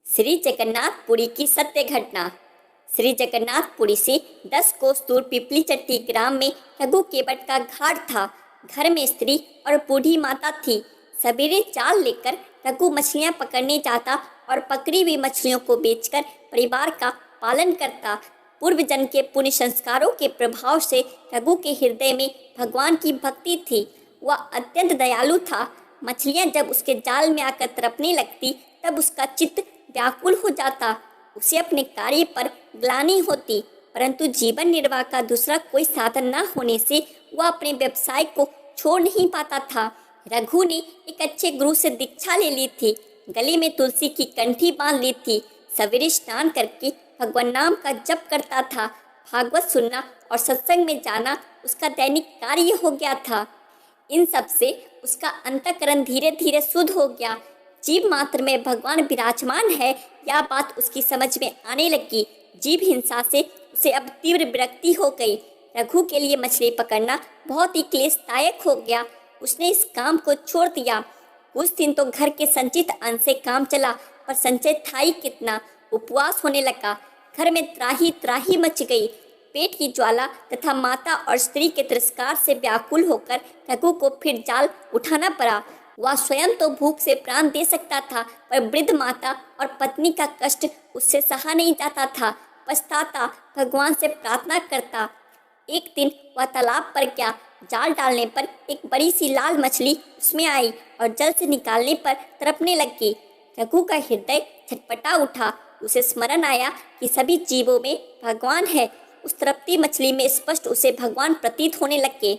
श्री जगन्नाथपुरी की सत्य घटना। श्री जगन्नाथपुरी से 10 कोस दूर पिपली चट्टी ग्राम में रघु केवट का घाट था। घर में स्त्री और बूढ़ी माता थी। सवेरे जाल लेकर रघु मछलियां पकड़ने जाता और पकड़ी हुई मछलियों को बेचकर परिवार का पालन करता। पूर्व जन्म के पुण्य संस्कारों के प्रभाव से रघु के हृदय में भगवान की भक्ति थी। वह अत्यंत दयालु था। मछलियां जब उसके जाल में आकर तड़पने लगती तब उसका चित्त व्याकुल हो जाता। उसे अपने कार्य पर ग्लानि होती, परंतु जीवन निर्वाह का दूसरा कोई साधन न होने से वह अपने व्यवसाय को छोड़ नहीं पाता था। रघु ने एक अच्छे गुरु से दीक्षा ले ली थी। गले में तुलसी की कंठी बांध ली थी। सवेरे स्नान करके भगवान नाम का जप करता था। भागवत सुनना और सत्संग में जाना उसका दैनिक कार्य हो गया था। इन सब से उसका अंतःकरण धीरे धीरे शुद्ध हो गया। जीव मात्र में भगवान विराजमान है, यह बात उसकी समझ में आने लगी। जीव हिंसा से उसे अब तीव्र विरक्ति हो गई। रघु के लिए मछली पकड़ना बहुत ही क्लेशदायक हो गया। उसने इस काम को छोड़ दिया। कुछ दिन तो घर के संचित अन्न से काम चला, पर संचय था ही कितना। उपवास होने लगा। घर में त्राही त्राही मच गई। पेट की ज्वाला तथा माता और स्त्री के तिरस्कार से व्याकुल होकर रघु को फिर जाल उठाना पड़ा। वह स्वयं तो भूख से प्राण दे सकता था, पर वृद्ध माता और पत्नी का कष्ट उससे सहा नहीं जाता था। पछताता, भगवान से प्रार्थना करता। एक दिन वह तालाब पर गया। जाल डालने पर एक बड़ी सी लाल मछली उसमें आई और जल से निकालने पर तड़पने लगी। रघु का हृदय छटपटा उठा। उसे स्मरण आया कि सभी जीवों में भगवान है। उस तड़पती मछली में स्पष्ट उसे भगवान प्रतीत होने लगे।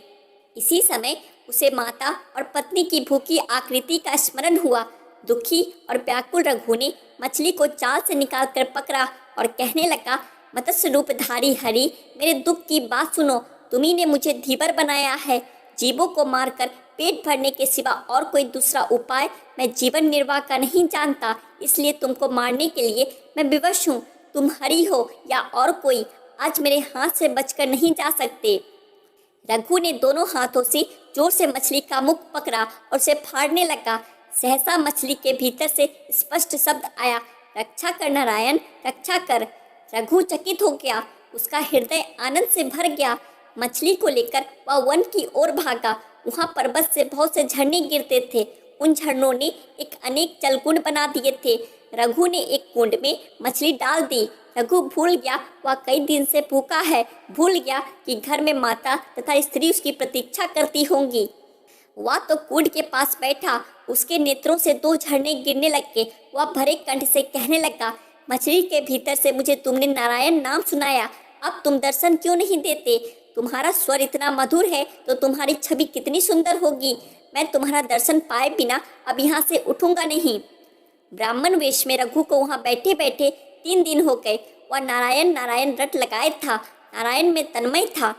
इसी समय उसे माता और पत्नी की भूखी आकृति का स्मरण हुआ। दुखी और व्याकुल रघु ने मछली को जाल से निकालकर पकड़ा और कहने लगा, मत्स्य रूपधारी हरि, मेरे दुख की बात सुनो। तुम्ही ने मुझे धीवर बनाया है। जीवों को मारकर पेट भरने के सिवा और कोई दूसरा उपाय मैं जीवन निर्वाह का नहीं जानता, इसलिए तुमको मारने के लिए मैं विवश हूँ। तुम हरि हो या और कोई, आज मेरे हाथ से बचकर नहीं जा सकते। रघु ने दोनों हाथों से जोर से मछली का मुख पकड़ा और उसे फाड़ने लगा। सहसा मछली के भीतर से स्पष्ट शब्द आया, रक्षा कर नारायण, रक्षा कर। रघु चकित हो गया। उसका हृदय आनंद से भर गया। मछली को लेकर वह वन की ओर भागा। वहाँ पर्वत से बहुत से झरने गिरते थे। उन झरनों ने एक अनेक जलकुंड बना दिए थे। रघु ने एक कुंड में मछली डाल दी। रघु भूल गया वह कई दिन से भूखा है। भूल गया कि घर में माता तथा स्त्री उसकी प्रतीक्षा करती होंगी। वह तो कुंड के पास बैठा। उसके नेत्रों से 2 झरने गिरने लगे। वह भरे कंठ से कहने लगा, मछली के भीतर से मुझे तुमने नारायण नाम सुनाया, अब तुम दर्शन क्यों नहीं देते? तुम्हारा स्वर इतना मधुर है तो तुम्हारी छवि कितनी सुंदर होगी। मैं तुम्हारा दर्शन पाए बिना अब यहाँ से उठूंगा नहीं। ब्राह्मण वेश में रघु को वहाँ बैठे बैठे 3 दिन हो गए। वह नारायण नारायण रट लगाए था। नारायण में तन्मय था।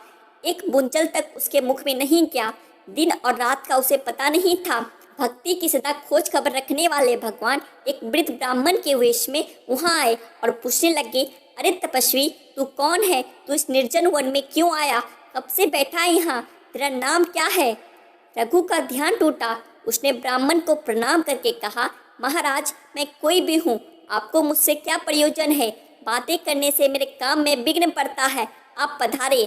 एक बूंद जल तक उसके मुख में नहीं गया। दिन और रात का उसे पता नहीं था। भक्ति की सदा खोज खबर रखने वाले भगवान एक वृद्ध ब्राह्मण के वेश में वहाँ आए और पूछने लगे, अरे तपस्वी, तू कौन है? तू इस निर्जन वन में क्यों आया? कब से बैठा है यहाँ? तेरा नाम क्या है? रघु का ध्यान टूटा। उसने ब्राह्मण को प्रणाम करके कहा, महाराज, मैं कोई भी हूँ, आपको मुझसे क्या प्रयोजन है? बातें करने से मेरे काम में विघ्न पड़ता है, आप पधारे।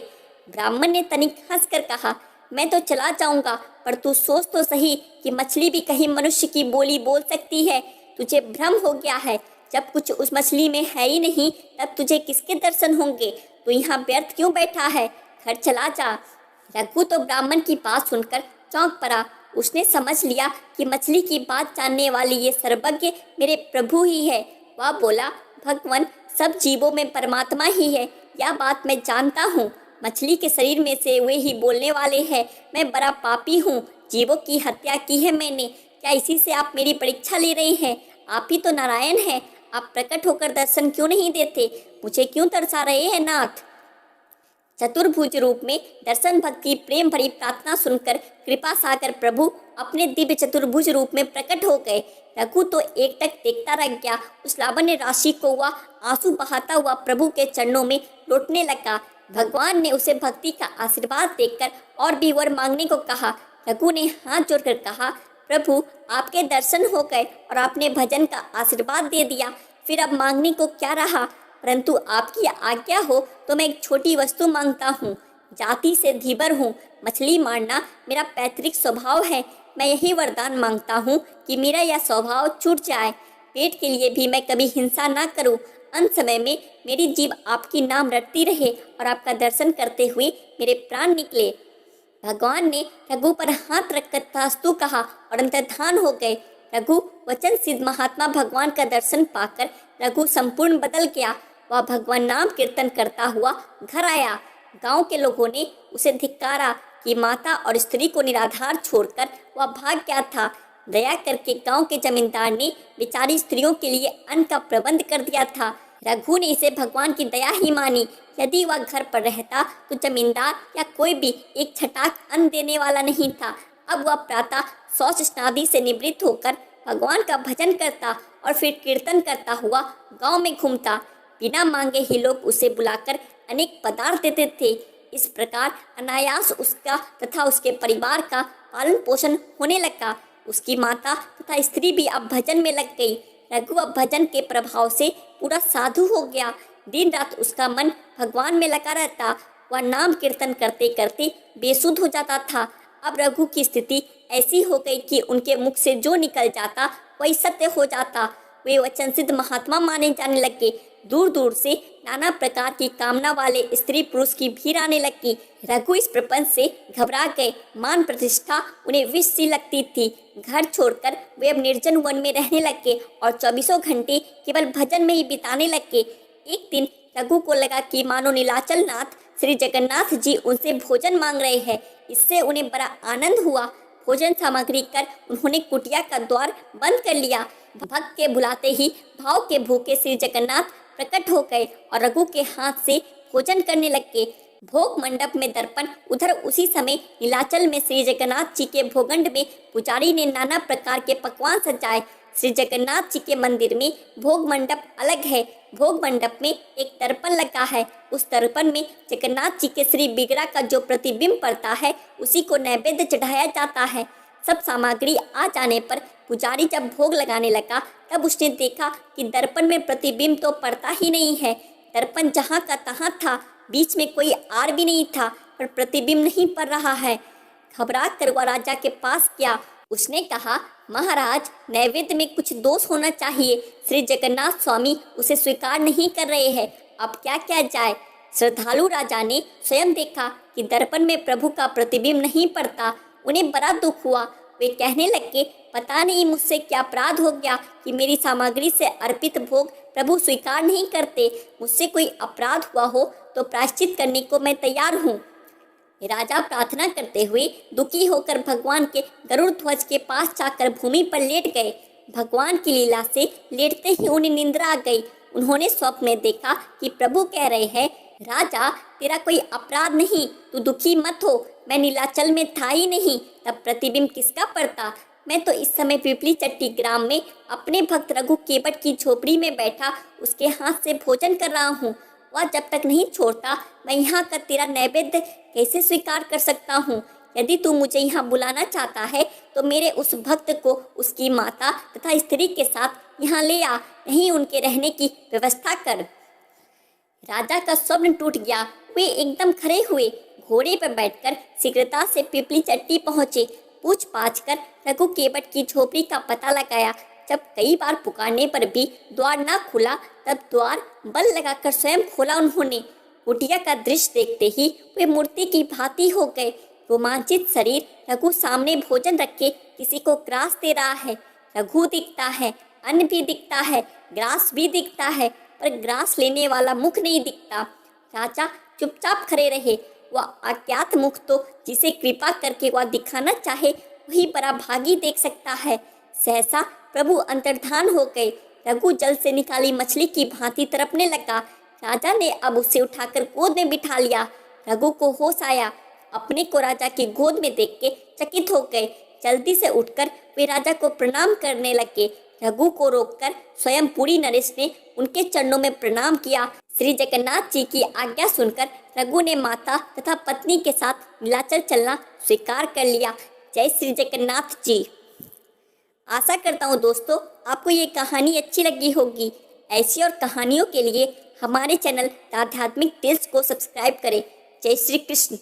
ब्राह्मण ने तनिक हंसकर कहा, मैं तो चला जाऊंगा, पर तू सोच तो सही कि मछली भी कहीं मनुष्य की बोली बोल सकती है। तुझे भ्रम हो गया है। जब कुछ उस मछली में है ही नहीं, तब तुझे किसके दर्शन होंगे? तू यहाँ व्यर्थ क्यों बैठा है? घर चला जा। रघु तो ब्राह्मण की बात सुनकर चौंक पड़ा। उसने समझ लिया कि मछली की बात जानने वाली ये सर्वज्ञ मेरे प्रभु ही है। वह बोला, भगवान, सब जीवों में परमात्मा ही है, यह बात मैं जानता हूँ। मछली के शरीर में से वे ही बोलने वाले हैं। मैं बड़ा पापी हूँ। जीवों की हत्या की है मैंने। क्या इसी से आप मेरी परीक्षा ले रहे हैं? आप ही तो नारायण हैं। आप प्रकट होकर दर्शन क्यों नहीं देते? मुझे क्यों तरसा रहे हैं नाथ? चतुर्भुज रूप में दर्शन भक्ति प्रेम भरी प्रार्थना सुनकर कृपा सागर प्रभु अपने दिव्य चतुर्भुज रूप में प्रकट हो गए। रघु तो एकटक देखता रह गया। उस लावण्य राशि को वह आंसू बहाता हुआ प्रभु के चरणों में लौटने लगा। भगवान ने उसे भक्ति का आशीर्वाद देकर और भी वर मांगने को कहा। रघु ने हाथ जोड़कर कहा, प्रभु, आपके दर्शन हो गए और आपने भजन का आशीर्वाद दे दिया, फिर अब मांगने को क्या रहा, परंतु आपकी आज्ञा हो तो मैं एक छोटी वस्तु मांगता हूँ। जाति से धीबर हूँ, मछली मारना मेरा पैतृक स्वभाव है। मैं यही वरदान मांगता हूँ कि मेरा यह स्वभाव छूट जाए। पेट के लिए भी मैं कभी हिंसा ना करूँ। अंत समय में मेरी जीभ आपकी नाम रटती रहे और आपका दर्शन करते हुए मेरे प्राण निकले। भगवान ने रघु पर हाथ रखकर तथास्तु कहा और अंतर्धान हो गए। रघु वचन सिद्ध महात्मा भगवान का दर्शन पाकर रघु संपूर्ण बदल गया। वह भगवान नाम कीर्तन करता हुआ घर आया। गांव के लोगों ने उसे धिक्कारा कि माता और स्त्री को निराधार छोड़कर वह भाग गया था। दया करके गांव के जमींदार ने बेचारी स्त्रियों के लिए अन्न का प्रबंध कर दिया था। रघु ने इसे भगवान की दया ही मानी। यदि वह घर पर रहता तो जमींदार या कोई भी एक छटाक अन्न देने वाला नहीं था। अब वह प्रातः शौच स्नादि से निवृत्त होकर भगवान का भजन करता और फिर कीर्तन करता हुआ गांव में घूमता। बिना मांगे ही लोग उसे बुलाकर अनेक पदार्थ देते थे। इस प्रकार अनायास उसका तथा उसके परिवार का पालन पोषण होने लगा। उसकी माता तथा स्त्री भी अब भजन में लग गई। रघु अब भजन के प्रभाव से पूरा साधु हो गया। दिन रात उसका मन भगवान में लगा रहता। वह नाम कीर्तन करते करते बेसुध हो जाता था। अब रघु की स्थिति ऐसी हो गई कि उनके मुख से जो निकल जाता वही सत्य हो जाता। वे वचन सिद्ध महात्मा माने जाने लगे। दूर दूर से नाना प्रकार की कामना वाले स्त्री पुरुष की भीड़ आने लगी। रघु इस प्रपंच से घबरा गए। मान प्रतिष्ठा उन्हें विष सी लगती थी। घर छोड़कर वे अब निर्जन वन में रहने लगे और 24 घंटे केवल भजन में ही बिताने लगे। एक दिन रघु को लगा कि मानो नीलाचल नाथ श्री जगन्नाथ जी उनसे भोजन मांग रहे हैं। इससे उन्हें बड़ा आनंद हुआ। भोजन सामग्री कर उन्होंने कुटिया का द्वार बंद कर लिया। भक्त के बुलाते ही भाव के भूखे श्री जगन्नाथ प्रकट हो गए और रघु के हाथ से भोजन करने लगे। भोग मंडप में दर्पण, उधर उसी समय नीलाचल में श्री जगन्नाथ जी के भोगंड में पुजारी ने नाना प्रकार के पकवान सजाए। श्री जगन्नाथ जी के मंदिर में भोग मंडप अलग है। भोग मंडप में एक दर्पण लगा है। उस दर्पण में जगन्नाथ जी के श्री बिगड़ा का जो प्रतिबिंब पड़ता है उसी को नैवेद्य चढ़ाया जाता है। सब सामग्री आ जाने पर पुजारी जब भोग लगाने लगा तब उसने देखा कि दर्पण में प्रतिबिंब तो पड़ता ही नहीं है। दर्पण जहाँ का तहाँ था, बीच में कोई आर भी नहीं था, पर प्रतिबिंब नहीं पड़ रहा है। घबरा कर वह राजा के पास गया। उसने कहा, महाराज, नैवेद्य में कुछ दोष होना चाहिए। श्री जगन्नाथ स्वामी उसे स्वीकार नहीं कर रहे हैं। अब क्या किया जाए? श्रद्धालु राजा ने स्वयं देखा कि दर्पण में प्रभु का प्रतिबिंब नहीं पड़ता। उन्हें बड़ा दुख हुआ। वे कहने लगे, पता नहीं मुझसे क्या अपराध हो गया कि मेरी सामग्री से अर्पित भोग प्रभु स्वीकार नहीं करते। मुझसे कोई अपराध हुआ हो तो प्रायश्चित करने को मैं तैयार हूँ। राजा प्रार्थना करते हुए दुखी होकर भगवान के गरुड़ ध्वज के पास जाकर भूमि पर लेट गए। भगवान की लीला से लेटते ही उन्हें निंद्रा आ गई। उन्होंने स्वप्न में देखा कि प्रभु कह रहे हैं, राजा, तेरा कोई अपराध नहीं, तू दुखी मत हो। मैं नीलाचल में था ही नहीं, तब प्रतिबिंब किसका पड़ता? मैं तो इस समय पिपली चट्टी ग्राम में अपने भक्त रघु केवट की झोपड़ी में बैठा उसके हाथ से भोजन कर रहा हूँ। वह जब तक नहीं छोड़ता मैं यहाँ का तेरा नैवेद्य कैसे स्वीकार कर सकता हूँ? यदि तू मुझे यहाँ बुलाना चाहता है तो मेरे उस भक्त को उसकी माता तथा स्त्री के साथ यहाँ ले आ, यहीं उनके रहने की व्यवस्था कर। राजा का स्वप्न टूट गया। वे एकदम खड़े हुए। घोड़े पर बैठकर शीघ्रता से पिपली चट्टी पहुँचे। पूछ पाछ कर रघु केवट की झोपड़ी का पता लगाया। जब कई बार पुकारने पर भी द्वार न खुला तब द्वार बल लगाकर स्वयं खोला उन्होंने। कुटिया का दृश्य देखते ही वे मूर्ति की भांति हो गए। रोमांचित शरीर रघु सामने भोजन रखे किसी को ग्रास दे रहा है। रघु दिखता है, अन्न भी दिखता है, ग्रास भी दिखता है, पर ग्रास लेने वाला मुख नहीं दिखता। राजा चुपचाप खड़े रहे। वह अज्ञात मुख तो जिसे कृपा करके वह दिखाना चाहे वही बड़ा भागी देख सकता है। सहसा प्रभु अंतर्धान हो गए। रघु जल से निकाली मछली की भांति तड़पने लगा। राजा ने अब उसे उठाकर गोद में बिठा लिया। रघु को होश आया। अपने को राजा की गोद में देख के चकित हो गए। जल्दी से उठकर वे राजा को प्रणाम करने लगे। रघु को रोककर स्वयं पुरी नरेश ने उनके चरणों में प्रणाम किया। श्री जगन्नाथ जी की आज्ञा सुनकर रघु ने माता तथा पत्नी के साथ नीलाचल चलना स्वीकार कर लिया। जय श्री जगन्नाथ जी। आशा करता हूँ दोस्तों आपको ये कहानी अच्छी लगी होगी। ऐसी और कहानियों के लिए हमारे चैनल द आध्यात्मिक टेल्स को सब्सक्राइब करें। जय श्री कृष्ण।